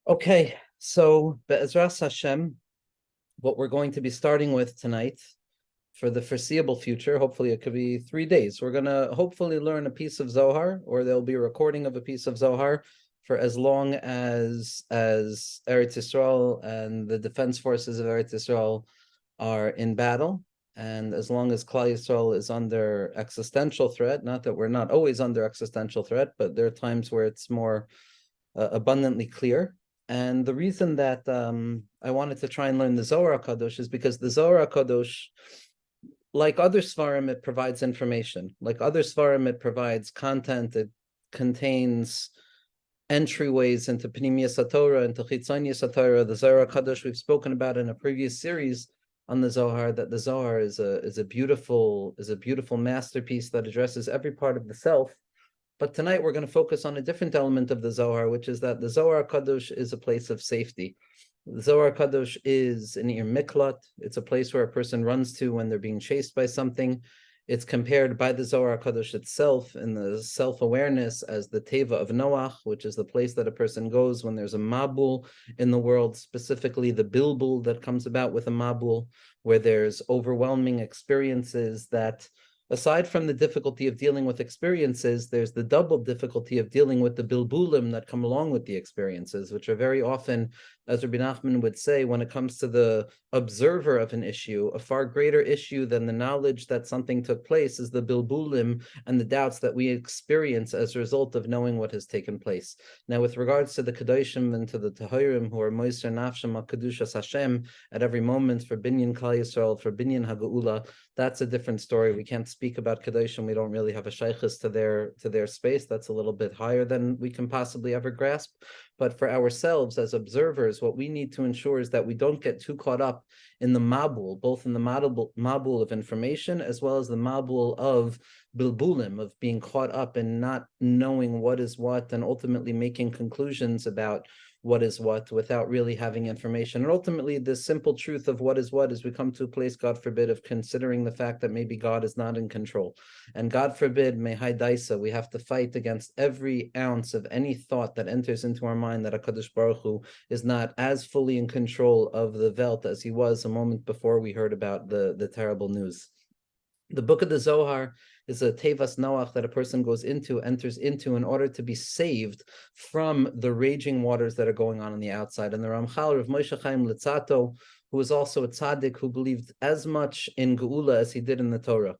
Okay, so Be'ezras Hashem, what we're going to be starting with tonight for the foreseeable future, hopefully it could be 3 days. We're going to hopefully learn a piece of Zohar, or there'll be a recording of a piece of Zohar for as long as Eretz Yisrael and the defense forces of Eretz Yisrael are in battle, and as long as Klal Yisrael is under existential threat. Not that we're not always under existential threat, but there are times where it's more abundantly clear. And the reason that I wanted to try and learn the Zohar HaKadosh is because the Zohar HaKadosh, like other Svarim, it provides information. Like other Svarim, it provides content. It contains entryways into Pnimiyas HaTorah, into Chitzonius HaTorah. The Zohar HaKadosh we've spoken about in a previous series on the Zohar, that the Zohar is a beautiful masterpiece that addresses every part of the self. But tonight we're going to focus on a different element of the Zohar, which is that the Zohar Kadosh is a place of safety. The Zohar Kadosh is an Ir Miklat. It's a place where a person runs to when they're being chased by something. It's compared by the Zohar Kadosh itself in the self-awareness as the Teva of Noach, which is the place that a person goes when there's a Mabul in the world, specifically the Bilbul that comes about with a Mabul, where there's overwhelming experiences that, aside from the difficulty of dealing with experiences, there's the double difficulty of dealing with the bilbulim that come along with the experiences, which are very often, as Rabbi Nachman would say, when it comes to the observer of an issue, a far greater issue than the knowledge that something took place is the bilbulim and the doubts that we experience as a result of knowing what has taken place. Now, with regards to the Kedoshim and to the Tahirim, who are Moiser Nafsham HaKadushas Hashem at every moment for Binyan Klal Yisrael, for Binyan HaGeula, that's a different story. We can't speak about Kedoshim. We don't really have a shaykhis to their space. That's a little bit higher than we can possibly ever grasp. But for ourselves as observers, what we need to ensure is that we don't get too caught up in the mabul, both in the mabul of information as well as the mabul of bilbulim, of being caught up in not knowing what is what and ultimately making conclusions about what is what without really having information. And ultimately, the simple truth of what is we come to a place, God forbid, of considering the fact that maybe God is not in control. And God forbid, mehai daisa, we have to fight against every ounce of any thought that enters into our mind that HaKadosh Baruch Hu is not as fully in control of the Welt as he was a moment before we heard about the terrible news. The book of the Zohar is a Tevas Noach that a person enters into in order to be saved from the raging waters that are going on the outside. And the Ramchal, Rav Moshe Chaim Litzato, who was also a tzaddik who believed as much in Geula as he did in the Torah.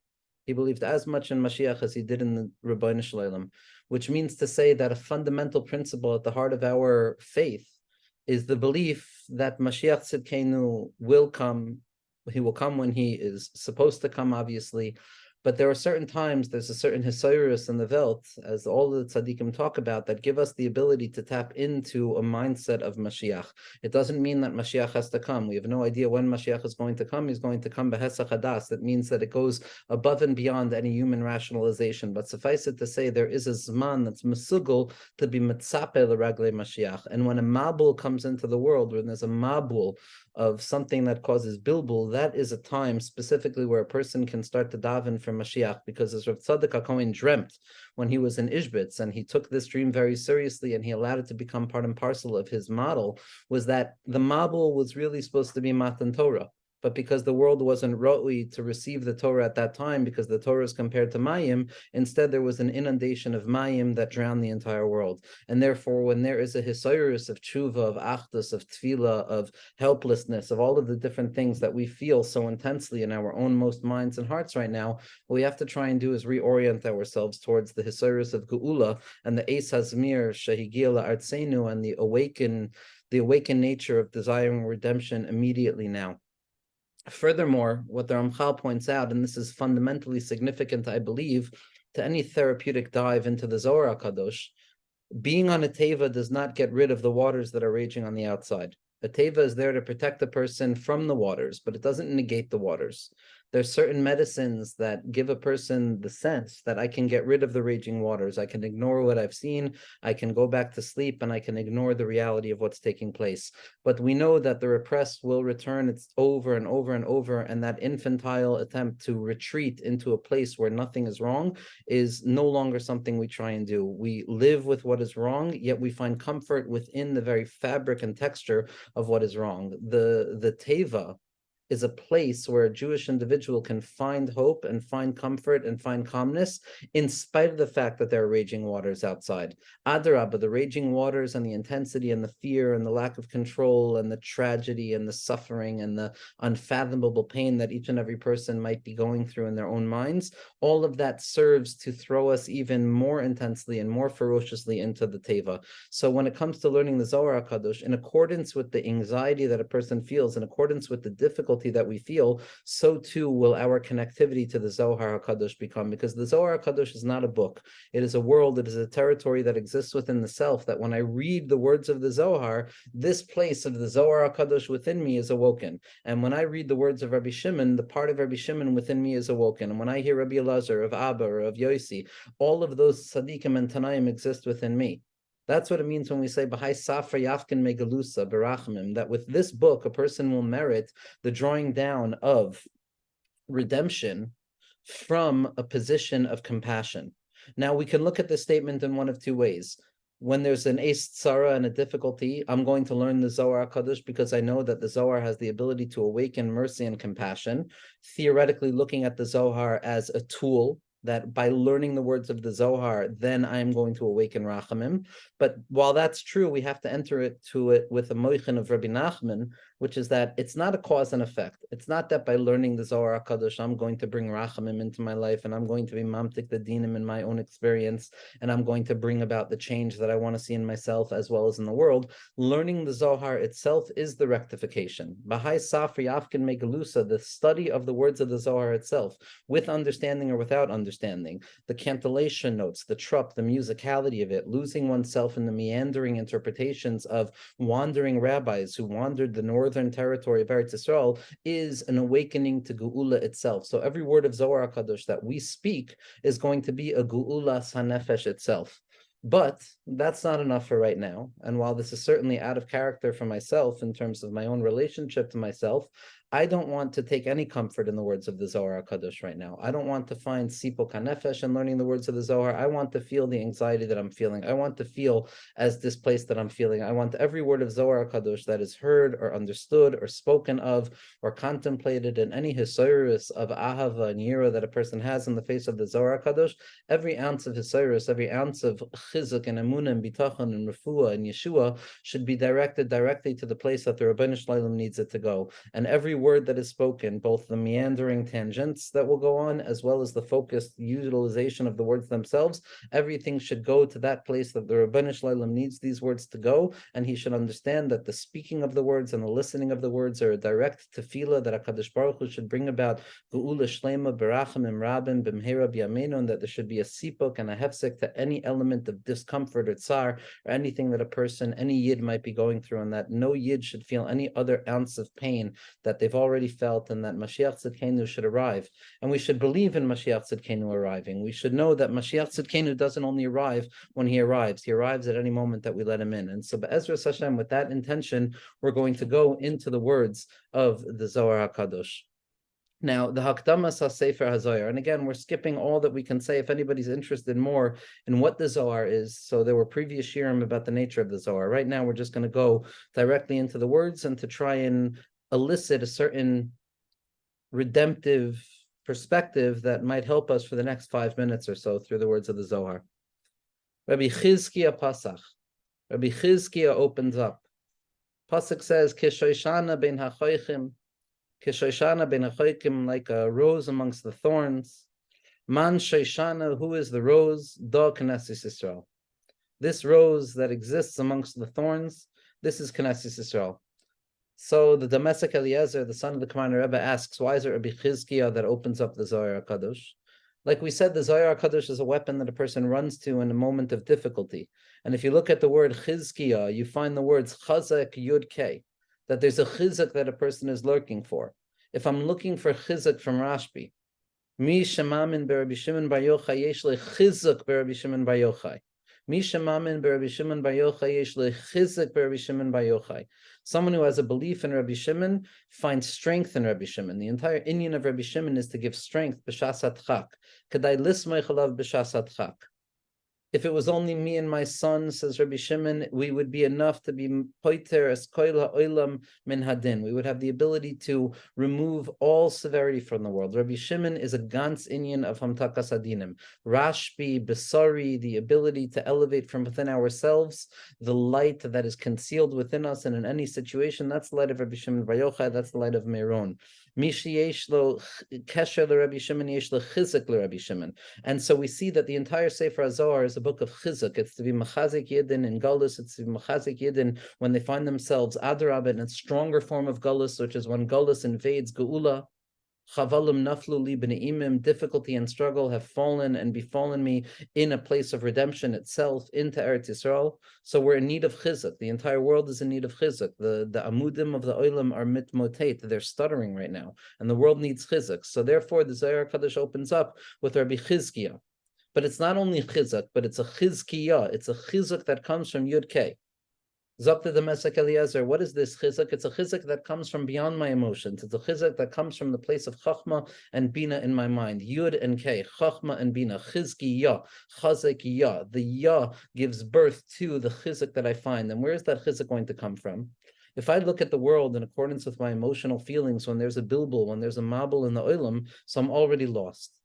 He believed as much in Mashiach as he did in the Rebbeinu Shalom, which means to say that a fundamental principle at the heart of our faith is the belief that Mashiach Tzidkenu will come. He will come when he is supposed to come, obviously. But there are certain times, there's a certain hisayrus in the Welt, as all the tzaddikim talk about, that give us the ability to tap into a mindset of Mashiach. It doesn't mean that Mashiach has to come. We have no idea when Mashiach is going to come. He's going to come behesach hadas. That means that it goes above and beyond any human rationalization. But suffice it to say, there is a zman that's mesugul to be mitzape l'raglei Mashiach. And when a mabul comes into the world, when there's a mabul of something that causes bilbul, that is a time specifically where a person can start to daven for Mashiach, because as Rav Tzadok HaKohen dreamt when he was in Ishbitz, and he took this dream very seriously and he allowed it to become part and parcel of his model, was that the Mabul was really supposed to be Matan Torah. But because the world wasn't roi to receive the Torah at that time, because the Torah is compared to Mayim, instead there was an inundation of Mayim that drowned the entire world. And therefore, when there is a hisayrus of tshuva, of achdus, of tefillah, of helplessness, of all of the different things that we feel so intensely in our own most minds and hearts right now, what we have to try and do is reorient ourselves towards the hisayrus of Geula and the Eis Hazmir, Shehigil Artsenu, and the awakened nature of desiring redemption immediately now. Furthermore, what the Ramchal points out, and this is fundamentally significant, I believe, to any therapeutic dive into the Zohar HaKadosh, being on a teva does not get rid of the waters that are raging on the outside. A teva is there to protect the person from the waters, but it doesn't negate the waters. There's certain medicines that give a person the sense that I can get rid of the raging waters. I can ignore what I've seen. I can go back to sleep and I can ignore the reality of what's taking place. But we know that the repressed will return. It's over and over and over. And that infantile attempt to retreat into a place where nothing is wrong is no longer something we try and do. We live with what is wrong, yet we find comfort within the very fabric and texture of what is wrong. The teva is a place where a Jewish individual can find hope and find comfort and find calmness in spite of the fact that there are raging waters outside. Adarabah, the raging waters and the intensity and the fear and the lack of control and the tragedy and the suffering and the unfathomable pain that each and every person might be going through in their own minds, all of that serves to throw us even more intensely and more ferociously into the teva. So when it comes to learning the Zohar HaKadosh, in accordance with the anxiety that a person feels, in accordance with the difficulty that we feel, so too will our connectivity to the Zohar HaKadosh become, because the Zohar HaKadosh is not a book. It is a world, it is a territory that exists within the self, that when I read the words of the Zohar, this place of the Zohar HaKadosh within me is awoken. And when I read the words of Rabbi Shimon, the part of Rabbi Shimon within me is awoken. And when I hear Rabbi Elazar, of Abba, or of Yossi, all of those tzaddikim and tanaim exist within me. That's what it means when we say B'hai Safra Yafkin Megalusa Berachmim, that with this book a person will merit the drawing down of redemption from a position of compassion. Now we can look at this statement in one of two ways. When there's an ace tzara and a difficulty, I'm going to learn the Zohar HaKadosh because I know that the Zohar has the ability to awaken mercy and compassion. Theoretically, looking at the Zohar as a tool, that by learning the words of the Zohar, then I'm going to awaken Rachamim. But while that's true, we have to enter it with a moichin of Rabbi Nachman, which is that it's not a cause and effect. It's not that by learning the Zohar HaKadosh, I'm going to bring Rachamim into my life and I'm going to be mamtik the dinim in my own experience and I'm going to bring about the change that I want to see in myself as well as in the world. Learning the Zohar itself is the rectification. Bahai Safri Afkin Megalusa, the study of the words of the Zohar itself, with understanding or without understanding, the cantillation notes, the trup, the musicality of it, losing oneself in the meandering interpretations of wandering rabbis who wandered the northern territory of Eretz Yisrael, is an awakening to Geula itself. So every word of Zohar HaKadosh that we speak is going to be a Geula Sanefesh itself. But that's not enough for right now. And while this is certainly out of character for myself in terms of my own relationship to myself, I don't want to take any comfort in the words of the Zohar HaKadosh right now. I don't want to find Sipok HaNefesh in learning the words of the Zohar. I want to feel the anxiety that I'm feeling. I want to feel as displaced that I'm feeling. I want every word of Zohar HaKadosh that is heard or understood or spoken of or contemplated in any hisayrus of ahava and yira that a person has in the face of the Zohar HaKadosh, every ounce of hisayrus, every ounce of chizuk and emunah and bitachon and refuah and yeshua should be directed directly to the place that the Rebbeinu Shlalem needs it to go. And every word that is spoken, both the meandering tangents that will go on, as well as the focused utilization of the words themselves, everything should go to that place that the Rebbeinu Shlalem needs these words to go, and he should understand that the speaking of the words and the listening of the words are a direct tefillah that HaKadosh Baruch Hu should bring about geula shlema berachimim rabim b'mheira b'yameinu, and that there should be a sipok and a hefsek to any element of discomfort or tsar or anything that a person, any yid might be going through, and that no yid should feel any other ounce of pain that they've already felt, and that Mashiach Tzidkenu should arrive. And we should believe in Mashiach Tzidkenu arriving. We should know that Mashiach Tzidkenu doesn't only arrive when he arrives at any moment that we let him in. And so Be'ezras Hashem, with that intention, we're going to go into the words of the Zohar HaKadosh. Now, the Hakdamas HaSefer HaZohar, and again, we're skipping all that we can say if anybody's interested more in what the Zohar is. So there were previous shiurim about the nature of the Zohar. Right now, we're just going to go directly into the words and to try and elicit a certain redemptive perspective that might help us for the next 5 minutes or so through the words of the Zohar. Rabbi Chizkiah Pasach. Rabbi Chizkiah opens up. Pasuk says, Kishoshana ben hachoichim, Kishoshana ben hachoichim, like a rose amongst the thorns. Man Shoshana, who is the rose? Da Knesset Yisrael. This rose that exists amongst the thorns, this is Knesset Yisrael. So the domestic Eliezer, the son of the Commander Rebbe, asks, why is it Rabbi Chizkiah that opens up the Zohar HaKadosh? Like we said, the Zohar HaKadosh is a weapon that a person runs to in a moment of difficulty. And if you look at the word Chizkiah, you find the words Chazak Yud Kei, that there's a chizuk that a person is lurking for. If I'm looking for chizuk from Rashbi, Mi shemamin beRabbi Shimon bar Yochai yesh lechizuk beRabbi Shimon bar Yochai. Mi shemamin beRabbi Shimon bar Yochai yesh lechizuk beRabbi Shimon bar Yochai. Someone who has a belief in Rabbi Shimon finds strength in Rabbi Shimon. The entire inyan of Rabbi Shimon is to give strength b'shasat chak. Kedai lismoich alav b'shasat chak. If it was only me and my son, says Rabbi Shimon, we would be enough to be poiter es koil ha'olam min hadin. We would have the ability to remove all severity from the world. Rabbi Shimon is a gans inyan of hamtakas adinim. Rashbi, Besari, the ability to elevate from within ourselves, the light that is concealed within us, and in any situation, that's the light of Rabbi Shimon bar Yochai, that's the light of Meron. Mishi yesh lo kesher l'Rabbi Shimon yesh lo chizuk l'Rabbi Shimon. And so we see that the entire Sefer Zohar is a book of chizuk. It's to be machazik yidin in galus. It's to be machazik yidin when they find themselves adarab in a stronger form of galus, which is when galus invades geula. Chavalim naflu li b'neimim, difficulty and struggle have fallen and befallen me in a place of redemption itself, into Eretz Yisrael. So we're in need of chizuk. The entire world is in need of chizuk. The amudim of the olam are mitmotate. They're stuttering right now, and the world needs chizuk. So therefore, the Zohar Kadosh opens up with Rabbi Chizkiah. But it's not only chizuk, but it's a chizkiyah. It's a chizuk that comes from Yud Kei. Zakta the Mesek Eliezer, what is this chizuk? It's a chizuk that comes from beyond my emotions. It's a chizuk that comes from the place of chachma and bina in my mind. Yud and Kei, chachma and bina, chizkiyah, chazekiyah. The yah gives birth to the chizuk that I find. And where is that chizuk going to come from? If I look at the world in accordance with my emotional feelings, when there's a bilbul, when there's a mabul in the olam, so I'm already lost.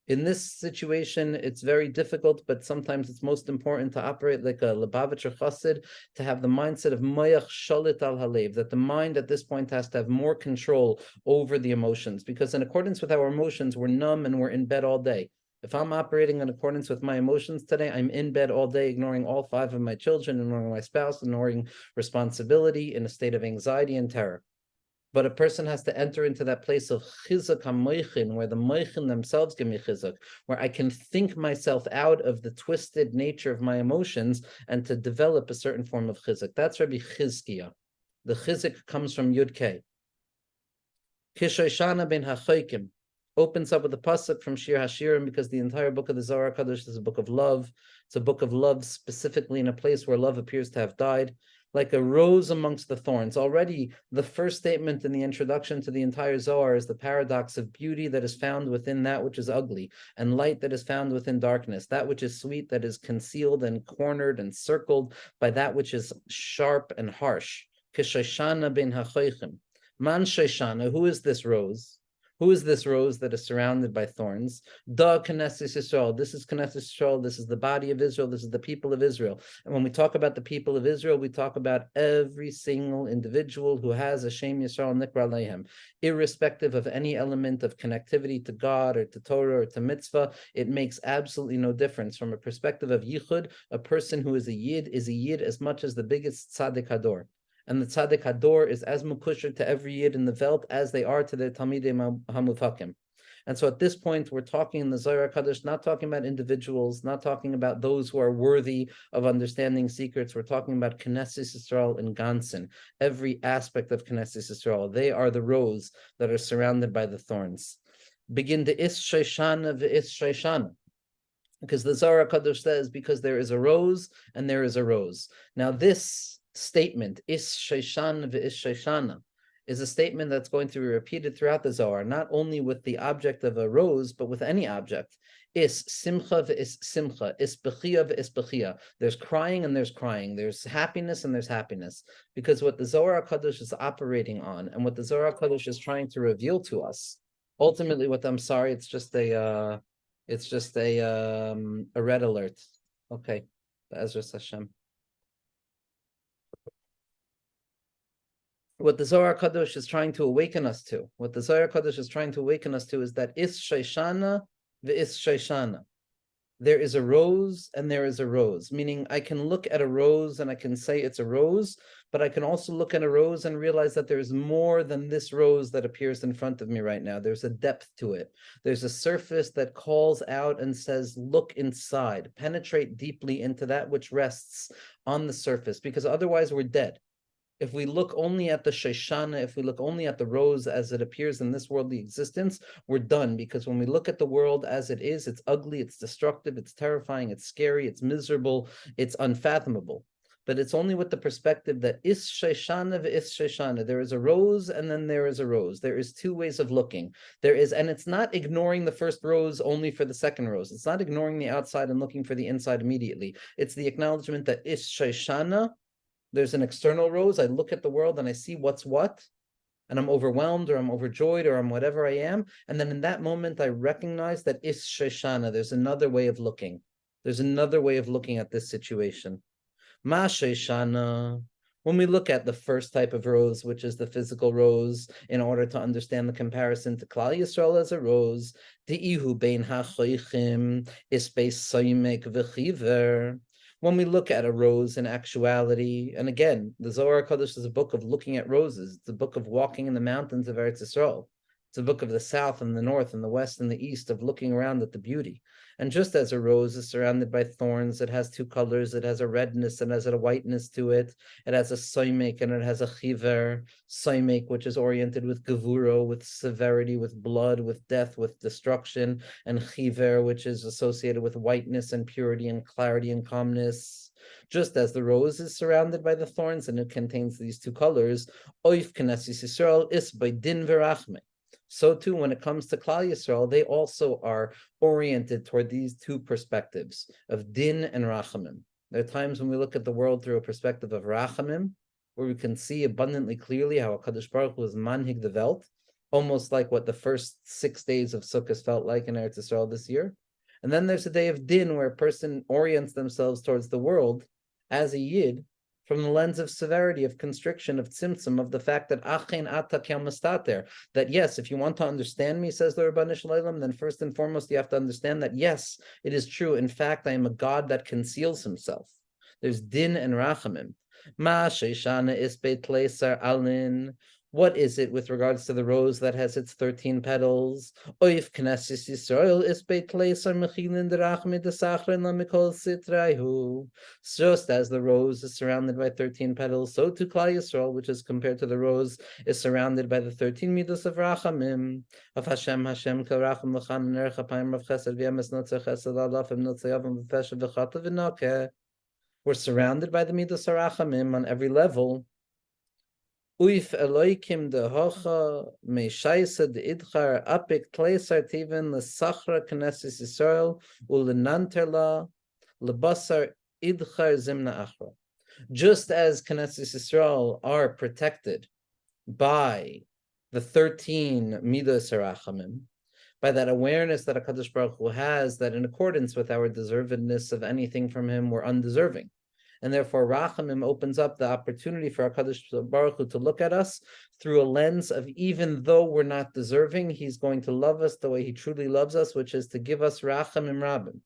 In this situation, it's very difficult, but sometimes it's most important to operate like a Lubavitcher Chassid, to have the mindset of Mayach Shalit al Halev, that the mind at this point has to have more control over the emotions, because in accordance with our emotions, we're numb and we're in bed all day. If I'm operating in accordance with my emotions today, I'm in bed all day, ignoring all 5 of my children, ignoring my spouse, ignoring responsibility, in a state of anxiety and terror. But a person has to enter into that place of chizuk ha-moichin, where the moichin themselves give me chizuk, where I can think myself out of the twisted nature of my emotions and to develop a certain form of chizuk. That's Rabbi Chizkiah. The chizuk comes from Yud Kei. Kishoshana ben hachoikim opens up with a pasuk from Shir Hashirim, because the entire book of the Zohar Kadosh is a book of love. It's a book of love specifically in a place where love appears to have died. Like a rose amongst the thorns. Already, the first statement in the introduction to the entire Zohar is the paradox of beauty that is found within that which is ugly, and light that is found within darkness. That which is sweet that is concealed and cornered and circled by that which is sharp and harsh. Kishoshana ben hachoichim. Man shoshana, who is this rose? Who is this rose that is surrounded by thorns? Da Knesset Yisrael. This is Knesset Yisrael. This is the body of Israel. This is the people of Israel. And when we talk about the people of Israel, we talk about every single individual who has a Shem Yisrael Nikra Leihem, irrespective of any element of connectivity to God or to Torah or to mitzvah. It makes absolutely no difference. From a perspective of Yichud, a person who is a Yid as much as the biggest Tzaddik Hador. And the Tzaddik Hador is as mukusher to every Yid in the Welt as they are to their Talmidei Hamufakim. And so at this point, we're talking in the Zohar Kadosh, not talking about individuals, not talking about those who are worthy of understanding secrets. We're talking about Knesset Yisrael and Gansen, every aspect of Knesset Yisrael. They are the rose that are surrounded by the thorns. Begin to Is Shoshana v'Is Shoshana. Because the Zohar Kadosh says, because there is a rose and there is a rose. Now this statement, Is Shoshana v'Is Shoshana, is a statement that's going to be repeated throughout the Zohar, not only with the object of a rose, but with any object. Is simcha v'is simcha, is bechia v'is bechia. There's crying and there's crying. There's happiness and there's happiness. Because what the Zohar HaKadosh is operating on, and what the Zohar HaKadosh is trying to reveal to us, ultimately, it's just a red alert. Okay, Ezra Hashem. What the Zohar Kadosh is trying to awaken us to, is that Is Shoshana v'Is Shoshana. There is a rose and there is a rose, meaning I can look at a rose and I can say it's a rose, but I can also look at a rose and realize that there is more than this rose that appears in front of me right now. There's a depth to it. There's a surface that calls out and says, look inside, penetrate deeply into that which rests on the surface, because otherwise we're dead. If we look only at the Shoshana, if we look only at the rose as it appears in this worldly existence, we're done. Because when we look at the world as it is, it's ugly, it's destructive, it's terrifying, it's scary, it's miserable, it's unfathomable. But it's only with the perspective that is Shoshana v'is Shoshana. There is a rose and then there is a rose. There is two ways of looking. There is, and it's not ignoring the first rose only for the second rose. It's not ignoring the outside and looking for the inside immediately. It's the acknowledgement that is Shoshana. There's an external rose. I look at the world and I see what's what, and I'm overwhelmed or I'm overjoyed or I'm whatever I am. And then in that moment, I recognize that is Shoshana. There's another way of looking. There's another way of looking at this situation. Ma Shoshana. When we look at the first type of rose, which is the physical rose, in order to understand the comparison to Klal Yisrael as a rose, Di'ihu bein ha'choichim is beis soimek v'chiver. When we look at a rose in actuality, and again, the Zohar Kodesh is a book of looking at roses. It's a book of walking in the mountains of Eretz Yisrael. It's a book of the south and the north and the west and the east, of looking around at the beauty. And just as a rose is surrounded by thorns, it has two colors. It has a redness and has a whiteness to it. It has a soimek and it has a chiver. Soimek, which is oriented with gevuro, with severity, with blood, with death, with destruction. And chiver, which is associated with whiteness and purity and clarity and calmness. Just as the rose is surrounded by the thorns and it contains these two colors, oif knesses Yisrael is by din verachme. So too, when it comes to Klal Yisrael, they also are oriented toward these two perspectives of din and rachamim. There are times when we look at the world through a perspective of rachamim, where we can see abundantly clearly how HaKadosh Baruch Hu is manhig the Welt, almost like what the first 6 days of Sukkot felt like in Eretz Yisrael this year. And then there's a day of din, where a person orients themselves towards the world as a yid, from the lens of severity, of constriction, of tzimtzum, of the fact that achen ata kel mastater, that yes, if you want to understand me, says the Rabbanu Shalom, then first and foremost you have to understand that yes, it is true. In fact, I am a God that conceals himself. There's din and rachamim. Ma sheishana isbeit leisar alin. What is it with regards to the rose that has its 13 petals? Oif knesses Yisrael isbeit leisar mechilin derachmid desachrin lamikol sitraihu. Just as the rose is surrounded by 13 petals, so too Klal Yisrael, which is compared to the rose, is surrounded by the 13 midos of rachamim. Of Hashem kol racham l'chan nerech apayim rav chesed v'yemes notzeh chesed alafim notzeh yavam v'pesha v'chata v'nokeh. We're surrounded by the midos of rachamim on every level. Uif Eloikim de Hocha Meishaisa de Idchar Apik Kleisar Tiven Lesachra Knesses Yisrael Ulenanterla Lebasar Idchar Zimna Achra. Just as Knesses Yisrael are protected by the 13 Midos Harachamim, by that awareness that HaKadosh Baruch Hu has, that in accordance with our deservedness of anything from him, we're undeserving. And therefore, Rachamim opens up the opportunity for HaKadosh Baruch Hu to look at us through a lens of, even though we're not deserving, he's going to love us the way he truly loves us, which is to give us Rachamim Rabim.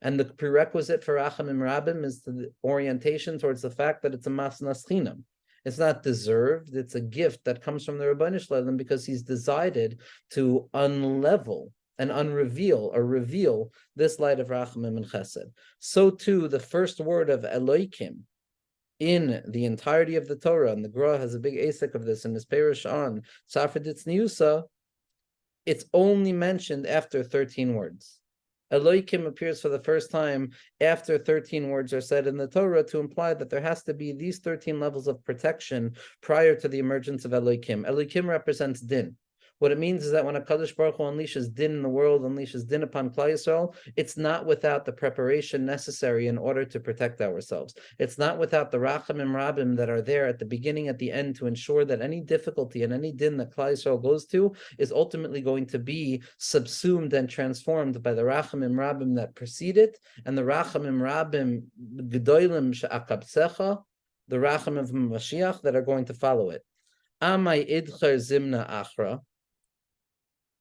And the prerequisite for Rachamim Rabim is the orientation towards the fact that it's a masnas chinam. It's not deserved, it's a gift that comes from the Rabbanu Shalom, because he's decided to unlevel and unreveal or reveal this light of Rachamim and Chesed. So too, the first word of Eloikim in the entirety of the Torah, and the Gra has a big asik of this in his Perush on Safra Ditzniusa, it's only mentioned after 13 words. Eloikim appears for the first time after 13 words are said in the Torah, to imply that there has to be these 13 levels of protection prior to the emergence of Eloikim. Eloikim represents din. What it means is that when HaKadosh Baruch Hu unleashes din in the world, unleashes din upon Klal Yisrael, it's not without the preparation necessary in order to protect ourselves. It's not without the Rachamim Rabim that are there at the beginning, at the end, to ensure that any difficulty and any din that Klal Yisrael goes to is ultimately going to be subsumed and transformed by the Rachamim Rabim that precede it, and the Rachamim Rabim Gedolim She'akabsecha, the Rachamim of Mashiach that are going to follow it. Amai idcher zimna achra.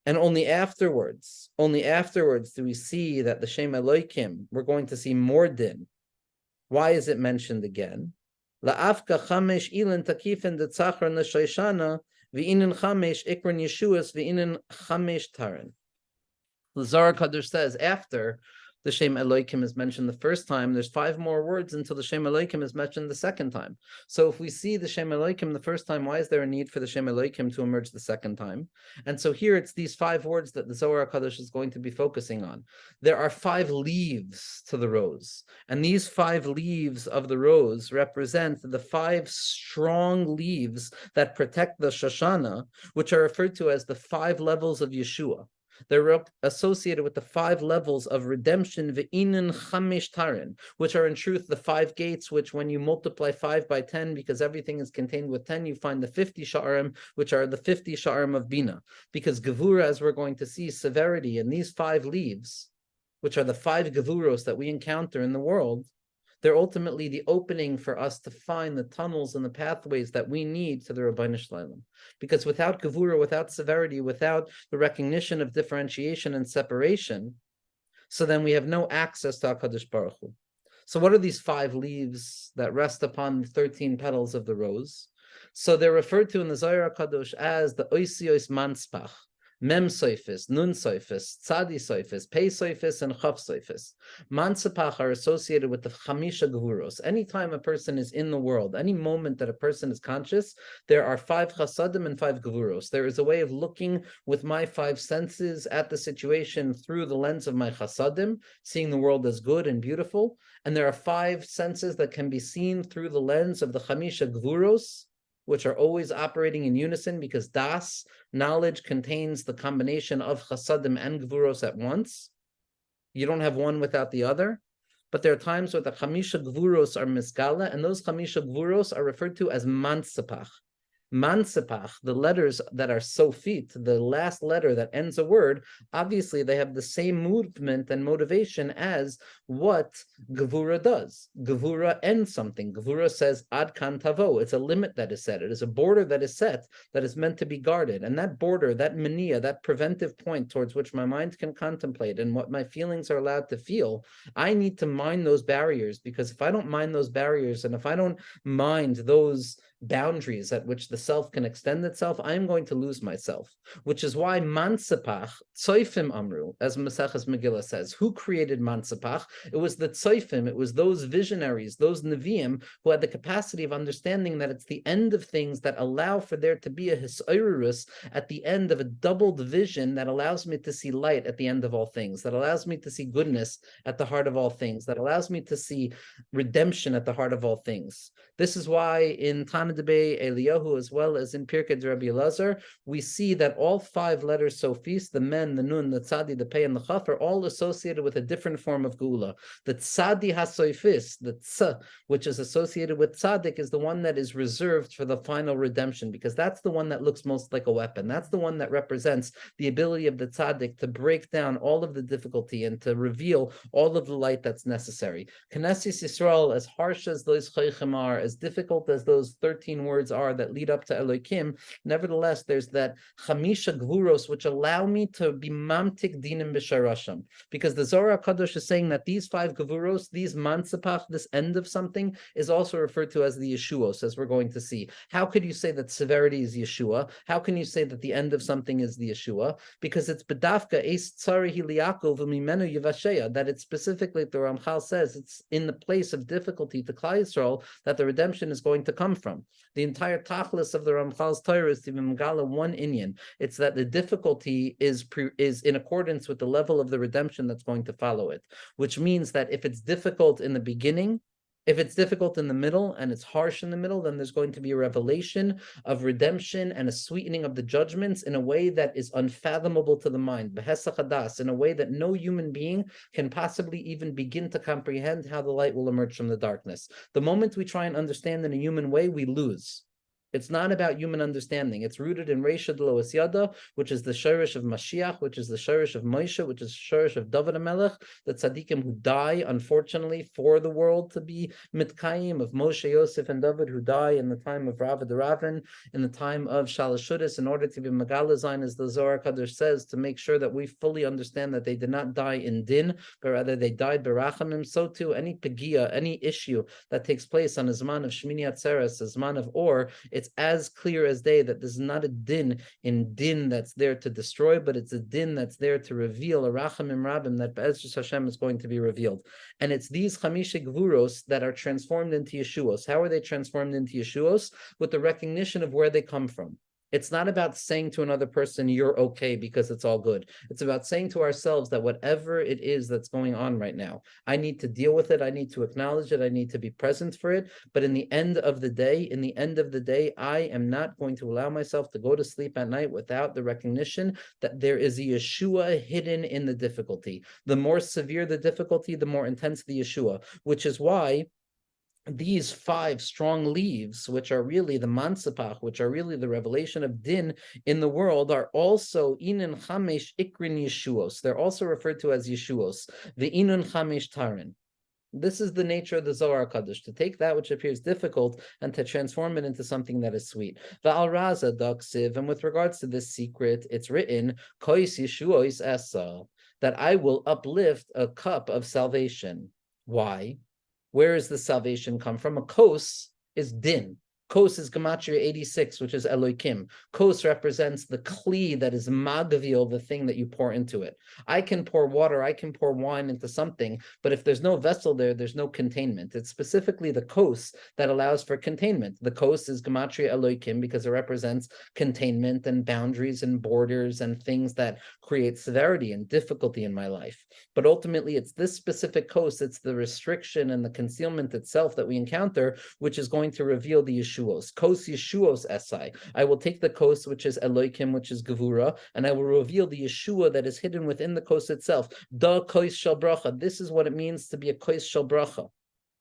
And only afterwards do we see that the Shem Eloikim, we're going to see more din. Why is it mentioned again? La'afka chamesh ilin takifin de tzachar n'shoishana v'inin chamesh ikron yeshuas v'inin chamesh taran. The Zohar Kadosh says, after the Shem Elohim is mentioned the first time, there's 5 more words until the Shem Elohim is mentioned the second time. So if we see the Shem Elohim the first time, why is there a need for the Shem Elohim to emerge the second time? And so here it's these 5 words that the Zohar HaKadosh is going to be focusing on. There are 5 leaves to the rose, and these 5 leaves of the rose represent the 5 strong leaves that protect the Shoshana, which are referred to as the 5 levels of Yeshua. They're associated with the 5 levels of redemption, ve'inin chamish tarin, which are in truth the 5 gates, which when you multiply 5 by 10, because everything is contained with 10, you find the 50 sha'arim, which are the 50 sha'arim of Bina. Because Gevura, as we're going to see, severity, in these 5 leaves, which are the 5 Gevuros that we encounter in the world, they're ultimately the opening for us to find the tunnels and the pathways that we need to the Rabbeinu Shlalem. Because without Gevura, without severity, without the recognition of differentiation and separation, so then we have no access to HaKadosh Baruch Hu. So what are these 5 leaves that rest upon the 13 petals of the rose? So they're referred to in the Zohar HaKadosh as the Oisios Manspach. Mem Soifis, Nun Soifis, Tzadi Soifis, Pei Soifis, and Chav Soifis. Mansapach are associated with the Chamisha Gevuros. Anytime a person is in the world, any moment that a person is conscious, there are 5 Chasadim and 5 Gevuros. There is a way of looking with my 5 senses at the situation through the lens of my Chasadim, seeing the world as good and beautiful. And there are 5 senses that can be seen through the lens of the Chamisha Gevuros, which are always operating in unison, because das, knowledge, contains the combination of chasadim and gvuros at once. You don't have one without the other. But there are times where the chamisha gvuros are misgala, and those chamisha gvuros are referred to as mansapach. Mansapach, the letters that are sofit, the last letter that ends a word, obviously they have the same movement and motivation as what Gevura does. Gevura ends something. Gevura says ad kan tavo. It's a limit that is set. It is a border that is set that is meant to be guarded. And that border, that mania, that preventive point towards which my mind can contemplate and what my feelings are allowed to feel, I need to mind those barriers, because if I don't mind those barriers and if I don't mind those boundaries at which the self can extend itself, I am going to lose myself. Which is why Mansapach, Tzoifim Amru, as Maseches Megillah says, who created Mansapach? It was the Tzoifim, it was those visionaries, those Nevi'im, who had the capacity of understanding that it's the end of things that allow for there to be a Hisairus at the end of a doubled vision that allows me to see light at the end of all things, that allows me to see goodness at the heart of all things, that allows me to see redemption at the heart of all things. This is why in Tana Debei Eliyahu, as well as in Pirkei Rabbi Elazar, we see that all 5 letters Sofis, the Men, the Nun, the Tzadi, the Pei, and the Chaf, are all associated with a different form of Geula. The Tzadi HaSoifis, the Tz, which is associated with Tzadik, is the one that is reserved for the final redemption, because that's the one that looks most like a weapon. That's the one that represents the ability of the Tzadik to break down all of the difficulty and to reveal all of the light that's necessary. Knesset Yisrael, as harsh as those Chaychim are, as difficult as those 13 words are that lead up to Elohim, nevertheless, there's that Chamisha Gvuros, which allow me to be Mamtik Dinim B'Sharasham. Because the Zohar HaKadosh is saying that these 5 Gvuros, these Mansapach, this end of something, is also referred to as the Yeshuos, as we're going to see. How could you say that severity is Yeshua? How can you say that the end of something is the Yeshua? Because it's Bedafka, Eis Tzari Hiliakov, Mimenu Yivasheya, that it's specifically, the Ramchal says, it's in the place of difficulty to Klal Yisrael that the redemption is going to come from. The entire tachlis of the Ramchal's Torah is to be Megala one inyan. It's that the difficulty is in accordance with the level of the redemption that's going to follow it, which means that if it's difficult in the beginning, if it's difficult in the middle and it's harsh in the middle, then there's going to be a revelation of redemption and a sweetening of the judgments in a way that is unfathomable to the mind, Behesach Hadas, in a way that no human being can possibly even begin to comprehend how the light will emerge from the darkness. The moment we try and understand in a human way, we lose. It's not about human understanding. It's rooted in Reisha Deloas Yada, which is the shirish of Mashiach, which is the shirish of Moshe, which is the shirish of David HaMelech, the tzaddikim who die, unfortunately, for the world to be mitkayim, of Moshe, Yosef, and David, who die in the time of Rava the Raven, in the time of Shalashuddis, in order to be Megalazain, as the Zohar Kadosh says, to make sure that we fully understand that they did not die in din, but rather they died berachamim. So too, any pegia, any issue that takes place on a Zman of Shmini Atzeres, a Zman of Or, It's as clear as day that this is not a din in din that's there to destroy, but it's a din that's there to reveal a rachamim rabim that Be'ezus Hashem is going to be revealed. And it's these chamisha gvuros that are transformed into Yeshuos. How are they transformed into Yeshuos? With the recognition of where they come from. It's not about saying to another person, you're okay because it's all good. It's about saying to ourselves that whatever it is that's going on right now, I need to deal with it. I need to acknowledge it. I need to be present for it. But in the end of the day, I am not going to allow myself to go to sleep at night without the recognition that there is a Yeshua hidden in the difficulty. The more severe the difficulty, the more intense the Yeshua, which is why these 5 strong leaves, which are really the mansapach, which are really the revelation of din in the world, are also inun chamesh ikrin yeshuos. They're also referred to as yeshuos. The inun chamesh tarin. This is the nature of the Zohar Kadosh, to take that which appears difficult and to transform it into something that is sweet. Va'al raza daksiv, and with regards to this secret, it's written, kois yeshuos esa, that I will uplift a cup of salvation. Why? Where does the salvation come from? A kos is din. Kos is Gematria 86, which is Elokim. Kos represents the kli that is magavil, the thing that you pour into it. I can pour water, I can pour wine into something, but if there's no vessel there, there's no containment. It's specifically the kos that allows for containment. The kos is Gematria Elokim because it represents containment and boundaries and borders and things that create severity and difficulty in my life. But ultimately, it's this specific kos, it's the restriction and the concealment itself that we encounter, which is going to reveal the Yeshuos. Kos Yeshuos esai. I will take the kos, which is Elokim, which is Gevura, and I will reveal the Yeshua that is hidden within the kos itself. Da kos shel bracha. This is what it means to be a kos shel bracha.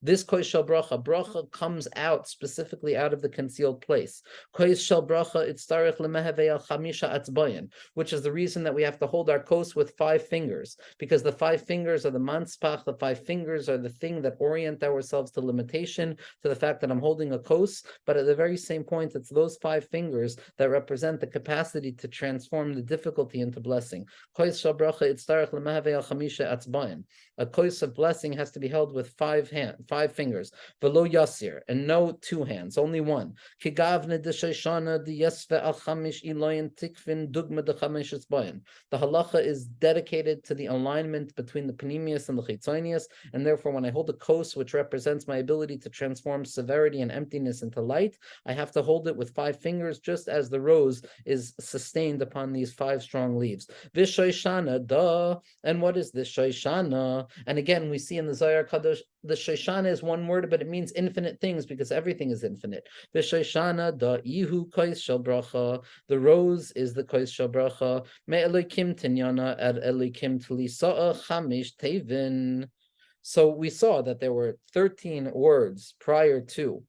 This kos shel bracha comes out specifically out of the concealed place. Kos shel bracha itzarech lemehevei al chamisha atzbayin, which is the reason that we have to hold our kos with 5 fingers, because the 5 fingers are the manspach. The 5 fingers are the thing that orient ourselves to limitation, to the fact that I'm holding a kos. But at the very same point, it's those 5 fingers that represent the capacity to transform the difficulty into blessing. Kos shel bracha itzarech lemehevei al chamisha atzbayin. A kos of blessing has to be held with 5 fingers. Velo yasir, and no 2 hands, only 1. Kigavne de sheshana de yesve al chamish iloyin tikvin dugma de chamish etzbayin. The halacha is dedicated to the alignment between the panemius and the chitzonius, and therefore when I hold a kos, which represents my ability to transform severity and emptiness into light, I have to hold it with 5 fingers, just as the rose is sustained upon these 5 strong leaves. Vishoshana, duh. And what is this shoshana? And again, we see in the Zohar Kadosh, the shoshana is one word, but it means infinite things because everything is infinite. The shoshana, da ihu kois shel bracha. The rose is the kois shel bracha. Me Elokim tinyana ad Elokim tlisa'a chamish tevin. So we saw that there were 13 words prior to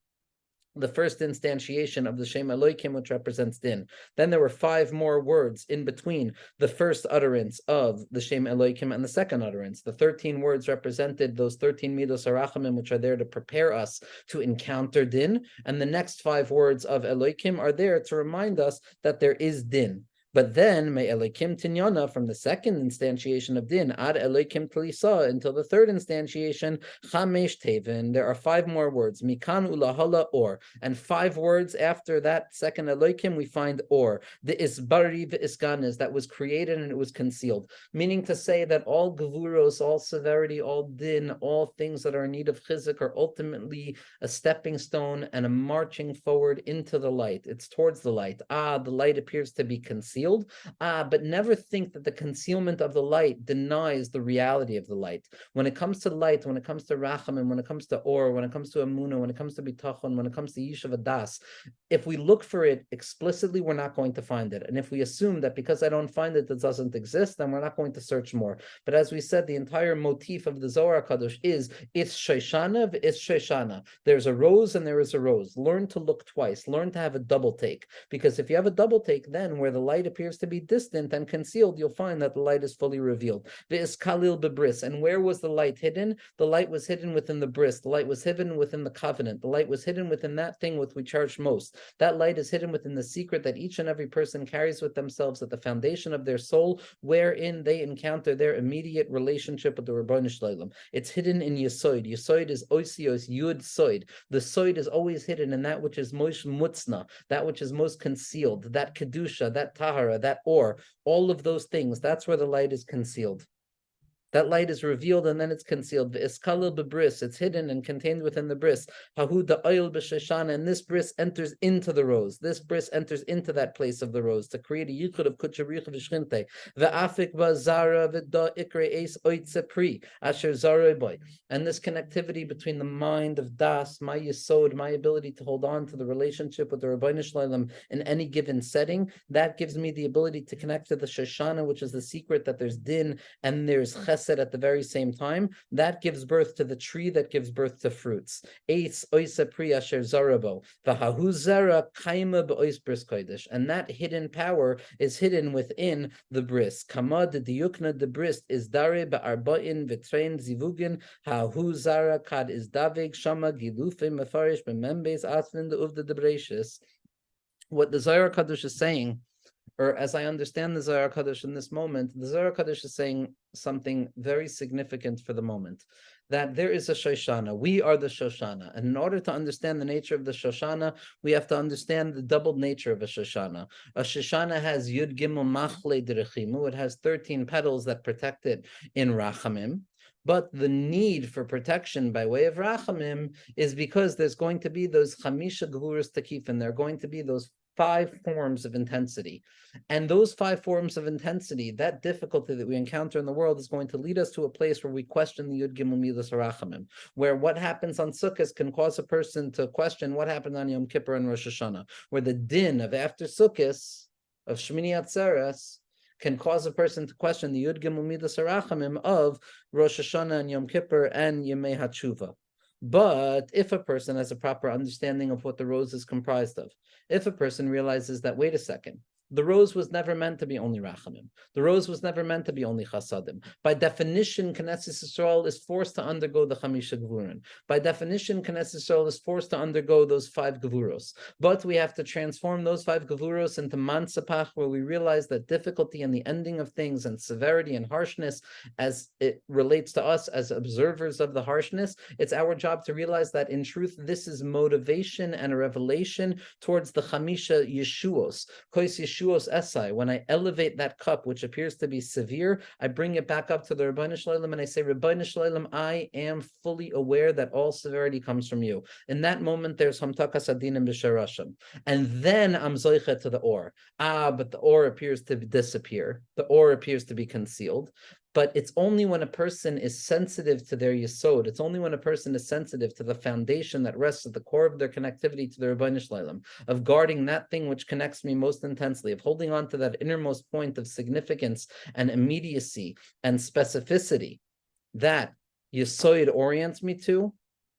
the first instantiation of the Shem Elokim, which represents din. Then there were 5 more words in between the first utterance of the Shem Elokim and the second utterance. The 13 words represented those 13 midos harachamim, which are there to prepare us to encounter din. And the next 5 words of Elokim are there to remind us that there is din. But then, me Elokim tinyana, from the second instantiation of din, ad Elokim tlisa, until the third instantiation, chamesh tevin, there are 5 more words, mikan ulahala or, and 5 words after that second Elokim, we find or, the isbari v'isganes, that was created and it was concealed, meaning to say that all gevuros, all severity, all din, all things that are in need of chizuk are ultimately a stepping stone and a marching forward into the light. It's towards the light. The light appears to be concealed. But never think that the concealment of the light denies the reality of the light. When it comes to light, when it comes to rachamim, when it comes to or, when it comes to emunah, when it comes to bitachon, when it comes to yishuv das, if we look for it explicitly, we're not going to find it. And if we assume that because I don't find it, it doesn't exist, then we're not going to search more. But as we said, the entire motif of the Zohar Kadosh is it's shoshana, it's shoshana. There's a rose and there is a rose. Learn to look twice. Learn to have a double take. Because if you have a double take, then where the light light appears to be distant and concealed, you'll find that the light is fully revealed. Ve'iskalil bebris. And where was the light hidden? The light was hidden within the bris. The light was hidden within the covenant. The light was hidden within that thing with which we charge most. That light is hidden within the secret that each and every person carries with themselves at the foundation of their soul, wherein they encounter their immediate relationship with the Rabbanu Shlalem. It's hidden in Yesod. Yesod is Osios Yud Soid. The Soid is always hidden in that which is most mutzna, that which is most concealed, that kedusha, that tahara, that or, all of those things. That's where the light is concealed. That light is revealed and then it's concealed. V'iskalil bebris, it's hidden and contained within the bris. Hahu da'oil b'sheshana, and this bris enters into the rose. This bris enters into that place of the rose to create a yichud of kutcharich v'shchinte. V'afik v'zara v'da ikre eis oitze pri asher zaroi boy. And this connectivity between the mind of das, my yesod, my ability to hold on to the relationship with the Rabbeinu Shlalem in any given setting, that gives me the ability to connect to the Shoshana, which is the secret that there's din and there's chesed at the very same time. That gives birth to the tree that gives birth to fruits. Eitz oisa pri asher zarabo v'hahu zara kaima b'ois bris kodesh. And that hidden power is hidden within the bris. Kamad diyukna the bris is dare ba'arba'in v'trein zivugin hahu zara kad is davig shama gilufim mefarish b'membes asvin the uvda debreshis. What the Zohar Kadosh is saying, or as I understand the Zohar Kadosh in this moment, the Zohar Kadosh is saying something very significant for the moment, that there is a Shoshana. We are the Shoshana. And in order to understand the nature of the Shoshana, we have to understand the doubled nature of a Shoshana. A Shoshana has Yud Gimel Machle Derechimu. It has 13 petals that protect it in Rachamim. But the need for protection by way of Rachamim is because there's going to be those Chamisha Gevuras Takifin. There are going to be those 5 forms of intensity. And those 5 forms of intensity, that difficulty that we encounter in the world is going to lead us to a place where we question the Yud Gimel Midas Harachamim, where what happens on Sukkot can cause a person to question what happened on Yom Kippur and Rosh Hashanah, where the din of after Sukkot, of Shmini Atzeres, can cause a person to question the Yud Gimel Midas Harachamim of Rosh Hashanah and Yom Kippur and Yemei HaTshuva. But if a person has a proper understanding of what the rose is comprised of, if a person realizes that, wait a second, the rose was never meant to be only Rachamim. The rose was never meant to be only Chasadim. By definition, Knesset Yisrael is forced to undergo the Chamisha Gevurim. By definition, Knesset Yisrael is forced to undergo those 5 Gevuros. But we have to transform those 5 Gevuros into Mansapach, where we realize that difficulty and the ending of things and severity and harshness, as it relates to us as observers of the harshness, it's our job to realize that in truth, this is motivation and a revelation towards the Chamisha Yeshuos. Kois Yeshuos Esai, when I elevate that cup, which appears to be severe, I bring it back up to the Rabbanu Shlalem and I say, Rabbanu Shlalem, I am fully aware that all severity comes from you. In that moment, there's Hamtakas Adinim B'Sharashim. And then I'm Zoichet to the Or. But the Or appears to disappear. The Or appears to be concealed. But it's only when a person is sensitive to their yesod, it's only when a person is sensitive to the foundation that rests at the core of their connectivity to the Rabbanu Shlalem, of guarding that thing which connects me most intensely, of holding on to that innermost point of significance and immediacy and specificity that yesod orients me to,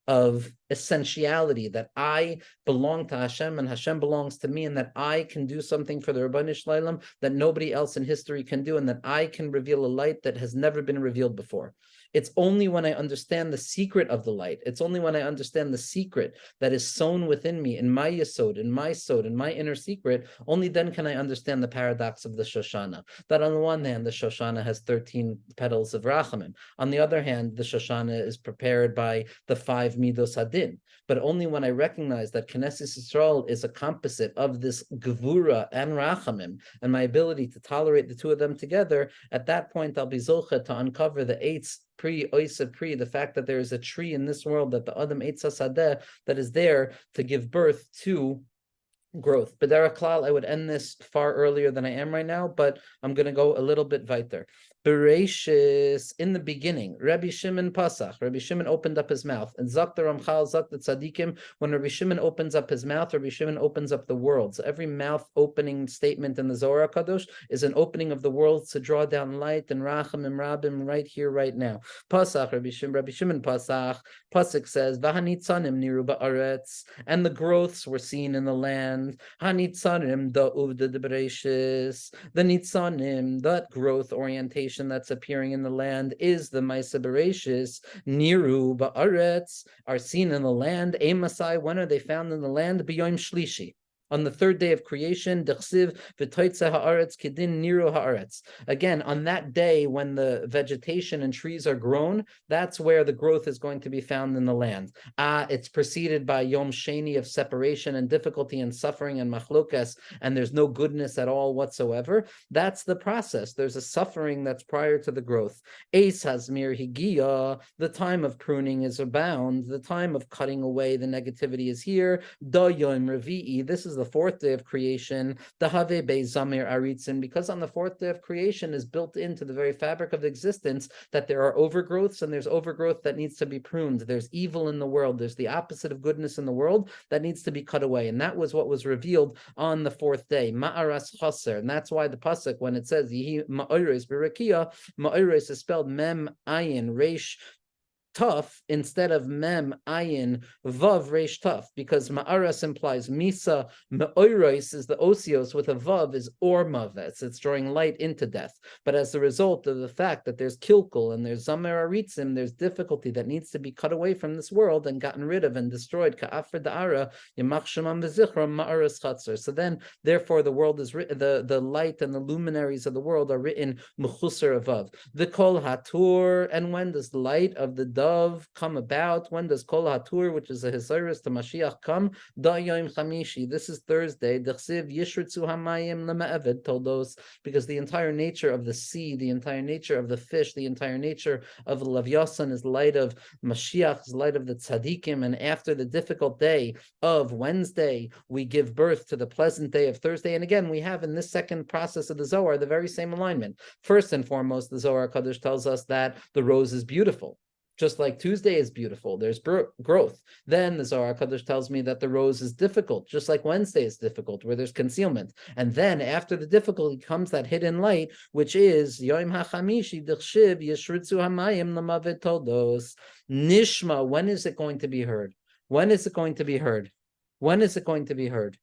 of essentiality, that I belong to Hashem and Hashem belongs to me, and that I can do something for the Rabbanu Shlalem that nobody else in history can do, and that I can reveal a light that has never been revealed before. It's only when I understand the secret of the light, it's only when I understand the secret that is sown within me, in my yesod, in my sod, in my inner secret, only then can I understand the paradox of the Shoshana. That on the one hand, the Shoshana has 13 petals of Rachamim. On the other hand, the Shoshana is prepared by the 5 Midos Hadin. But only when I recognize that Knesset Yisrael is a composite of this Gevura and Rachamim, and my ability to tolerate the 2 of them together, at that point I'll be Zocha to uncover the Eitz Pri, Oisa Pri, the fact that there is a tree in this world, that the Adam Eitz HaSadeh, that is there to give birth to growth. B'derech klal, I would end this far earlier than I am right now, but I'm going to go a little bit weiter. Bereshis, in the beginning, Rabbi Shimon Pasach, Rabbi Shimon opened up his mouth, and Zak the Ramchal, Zak the Tzadikim, when Rabbi Shimon opens up his mouth, Rabbi Shimon opens up the world. So every mouth opening statement in the Zohar Kadosh is an opening of the world to draw down light and Rachamim Rabim right here, right now. Pasach, Rabbi Shimon Pasach, Pasuk says, V'hanitzanim niru ba'aretz, and the growths were seen in the land. Hanitzanim da uvda de Bereshis, the nitzanim, that growth orientation that's appearing in the land is the Maisa Bereshis. Niru ba'aretz, are seen in the land. Emasai, when are they found in the land? B'yom shlishi, on the third day of creation. Dechsiv v'toitze haaretz kidin niru haaretz. Again, on that day when the vegetation and trees are grown, that's where the growth is going to be found in the land. It's preceded by Yom Sheni of separation and difficulty and suffering and machlokas, and there's no goodness at all whatsoever. That's the process. There's a suffering that's prior to the growth. Eis hazmir higia, the time of pruning is abound. The time of cutting away the negativity is here. Da yom revi'i, this is the fourth day of creation. Dahave be zamir aritzin, because on the fourth day of creation is built into the very fabric of existence that there are overgrowths, and there's overgrowth that needs to be pruned. There's evil in the world. There's the opposite of goodness in the world that needs to be cut away. And that was what was revealed on the fourth day. Ma'aras chaser. And that's why the pasuk, when it says Yihi ma'oires b'rekia, ma'oires is spelled mem ayin resh Tuf instead of mem ayin vav resh tuf, because ma'aras implies misa, me'oiros is the osios with a vav is or mavetz, it's drawing light into death. But as a result of the fact that there's kilkul and there's zamer aritzim, there's difficulty that needs to be cut away from this world and gotten rid of and destroyed. Ka'afar da'ara yemach shemam v'zichram ma'aras chatzar. So then, therefore, the world is written, the light and the luminaries of the world are written mechusar avav. The kol hatur, and when does the light of the dove come about? When does Kol HaTur, which is a Hisayrus to Mashiach, come? Da Yom Chamishi. This is Thursday. Dechsiv Yishritzu Hamayim Lema'eved Toldos, because the entire nature of the sea, the entire nature of the fish, the entire nature of Lavyasan is light of Mashiach, is light of the Tzadikim, and after the difficult day of Wednesday, we give birth to the pleasant day of Thursday. And again, we have in this second process of the Zohar the very same alignment. First and foremost, the Zohar Kadosh tells us that the rose is beautiful. Just like Tuesday is beautiful, there's growth. Then the Zohar Kadosh tells me that the rose is difficult, just like Wednesday is difficult, where there's concealment. And then after the difficulty comes that hidden light, which is Yom HaChamishi D'chshiv Yishritzu Hamayim L'Mavet Toldos. Nishma, when is it going to be heard? When is it going to be heard? When is it going to be heard?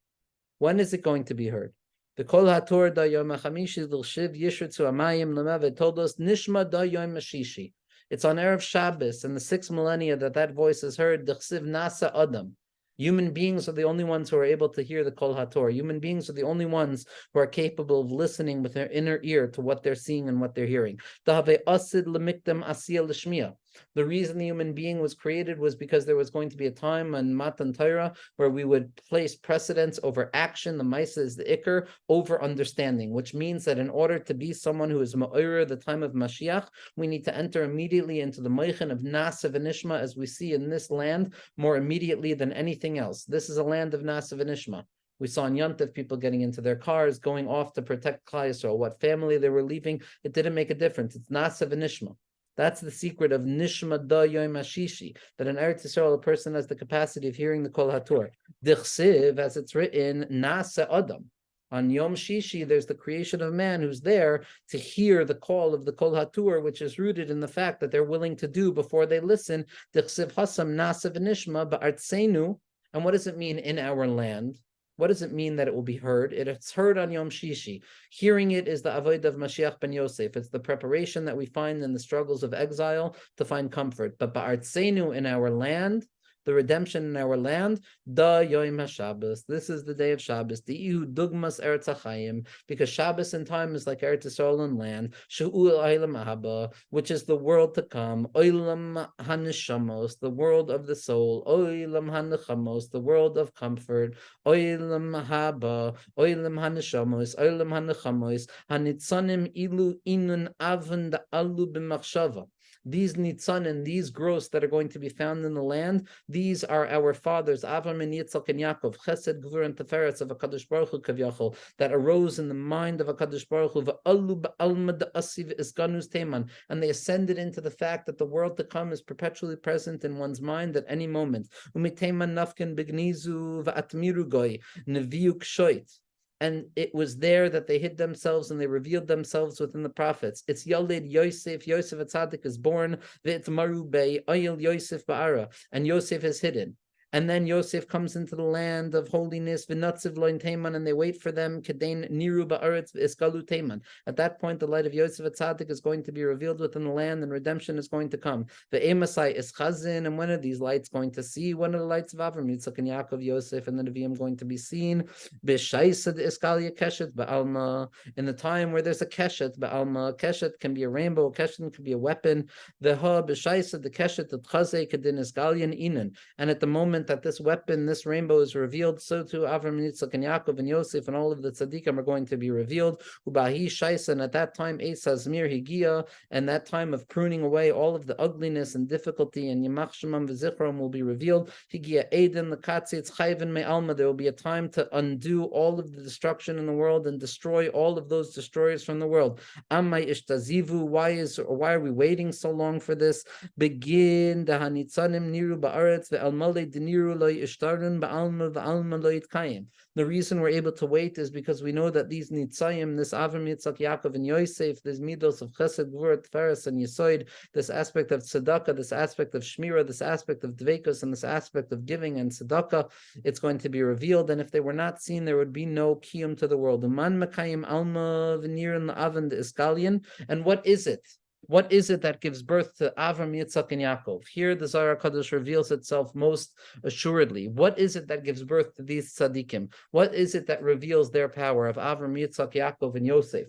When is it going to be heard? The Kol HaTor Da Yom HaChamishi D'chshiv Yishritzu Hamayim L'Mavet Toldos Nishma Da Yom HaShishi. It's on Erev Shabbos in the 6th millennia that voice is heard. D'chsiv nasa adam. Human beings are the only ones who are able to hear the Kol HaTorah. Human beings are the only ones who are capable of listening with their inner ear to what they're seeing and what they're hearing. Asid lemikdam asiya l'shmiya. The reason the human being was created was because there was going to be a time in Matan Torah where we would place precedence over action. The Maisa is the Iker over understanding, which means that in order to be someone who is Ma'orer the time of Mashiach, we need to enter immediately into the Moichin of Nasav and Ishma, as we see in this land more immediately than anything else. This is a land of Nasav and Ishma. We saw in Yontif people getting into their cars, going off to protect Klal Yisrael. What family they were leaving, it didn't make a difference. It's Nasav and Ishma. That's the secret of Nishma Da Yom HaShishi, that in Eretz Yisrael, a person has the capacity of hearing the Kol HaTorah. D'chsiv, as it's written, Nasa Adam. On Yom Shishi, there's the creation of man who's there to hear the call of the Kol HaTorah, which is rooted in the fact that they're willing to do before they listen. D'chsiv Hasam Nasa V'Nishma Ba'artzenu. And what does it mean in our land? What does it mean that it will be heard? It's heard on Yom Shishi. Hearing it is the avodah of Mashiach ben Yosef. It's the preparation that we find in the struggles of exile to find comfort. But ba'artzenu, in our land, the redemption in our land, da Yom HaShabbos. This is the day of Shabbos. The Ihu Dugmas Eretz HaChaim, because Shabbos in time is like Eretz Yisrael in land. She'ul Olam Haba, which is the world to come. Olam HaNeshamos, the world of the soul. Olam HaNechamos, the world of comfort. Olam Haba, Olam HaNeshamos, Olam HaNechamos. Hanitzanim ilu inun avon da alu b'machshava. These nitzanim, these growths that are going to be found in the land, these are our fathers, Avram and Yitzchak and Yaakov, Chesed, Gvur, and Teferes of HaKadosh Baruch Hu Kavyachol, that arose in the mind of HaKadosh Baruch Hu, V'alu ba'alma da'asiv isganus teman, and they ascended into the fact that the world to come is perpetually present in one's mind at any moment. Umiteman nafkin bignizu va'atmiru goy, neviuk shoit. And it was there that they hid themselves and they revealed themselves within the prophets. It's Yalid Yosef, Yosef Atzadik is born, V'itmaru Bey, Ayil Yosef Ba'ara, and Yosef is hidden. And then Yosef comes into the land of holiness, V'natziv loin Teman, and they wait for them, Kedain Niru Ba'aretz Iskalu Teman. At that point, the light of Yosef Atzadik is going to be revealed within the land, and redemption is going to come. The Emasai is Chazin, and when are these lights going to see? When are the lights of Avram, Yitzchak, and Yaakov, Yosef, and the Nevi'im going to be seen? B'shaisa Iskalia Keshet Ba'alma, in the time where there's a Keshet Ba'alma. Keshet can be a rainbow, Keshet can be a weapon. The Ha B'shaisa, the Keshet, the Chazei, Kedin Iskalian Inan. And at the moment that this weapon, this rainbow is revealed, so too Avram, Yitzchak, and Yaakov, and Yosef, and all of the tzaddikim are going to be revealed. Ubahi Shaisa, and at that time, Esazmir Higia, and that time of pruning away all of the ugliness and difficulty, and Yimach Shemam V'zichram will be revealed. Higia Eden, the Katzitz, Chayven Me'alma, there will be a time to undo all of the destruction in the world and destroy all of those destroyers from the world. Ammai Ishtazivu, why are we waiting so long for this? Begin the Hanitzanim Niru Ba'aretz Ve'almale Deniru. The reason we're able to wait is because we know that these nitzayim, this Avram, Yitzchak, Yaakov, and Yosef, this midos of Chesed, Gvur, Tiferes, and Yesod, this aspect of tzedakah, this aspect of shmira, this aspect of dveikus, and this aspect of giving and tzedakah, it's going to be revealed. And if they were not seen, there would be no kiyum to the world. Man makayim alma v'nirin la'avan iskalian. And what is it? What is it that gives birth to Avram, Yitzchak, and Yaakov? Here the Zohar HaKadosh reveals itself most assuredly. What is it that gives birth to these tzaddikim? What is it that reveals their power of Avram, Yitzchak, Yaakov, and Yosef?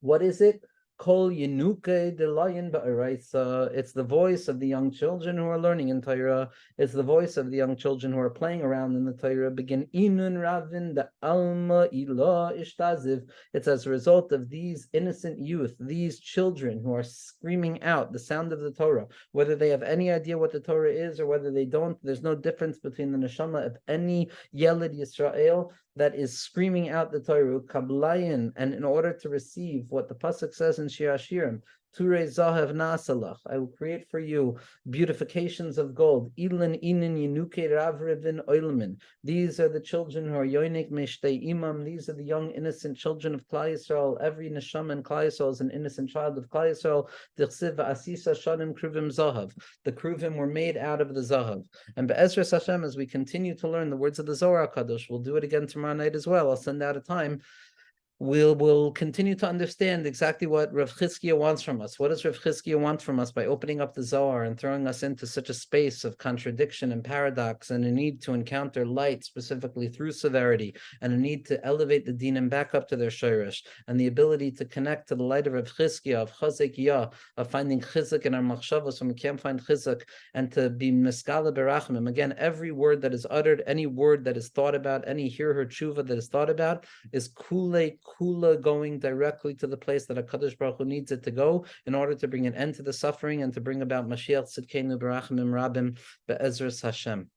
What is it? Kol Yenuke de Lion Ba'araisa. It's the voice of the young children who are learning in Torah. It's the voice of the young children who are playing around in the Torah. Begin Inun Ravin the Alma Ilah Ishtaziv. It's as a result of these innocent youth, these children who are screaming out the sound of the Torah. Whether they have any idea what the Torah is or whether they don't, there's no difference between the neshama of any Yelid Yisrael that is screaming out the Torah, kablayin, and in order to receive what the pasuk says in Shir Hashirim, Ture Zahav Nasalach, I will create for you beautifications of gold. Ilin inin yinuke ravrivin oilmin. These are the children who are yoinik meshtei imam. These are the young innocent children of Klal Yisrael. Every neshama in Klal Yisrael is an innocent child of Klal Yisrael. Dichsiv asisa shanim kruvim zahav. The kruvim were made out of the zahav. And be'ezras Hashem, as we continue to learn the words of the Zohar HaKadosh, we'll do it again tomorrow night as well. I'll send out a time. We'll continue to understand exactly what Rav Chizkiah wants from us. What does Rav Chizkiah want from us by opening up the Zohar and throwing us into such a space of contradiction and paradox, and a need to encounter light specifically through severity, and a need to elevate the dinim back up to their shirish, and the ability to connect to the light of Rav Chizkiah, of Chazek Yah, of finding chizuk in our machshavos when we can't find chizuk, and to be miskala berachmim. Again, every word that is uttered, any word that is thought about, any hear her tshuva that is thought about, is kule kula, going directly to the place that HaKadosh Baruch Hu needs it to go in order to bring an end to the suffering and to bring about Mashiach Tzidkenu Barachimim Rabim Be'ezras Hashem.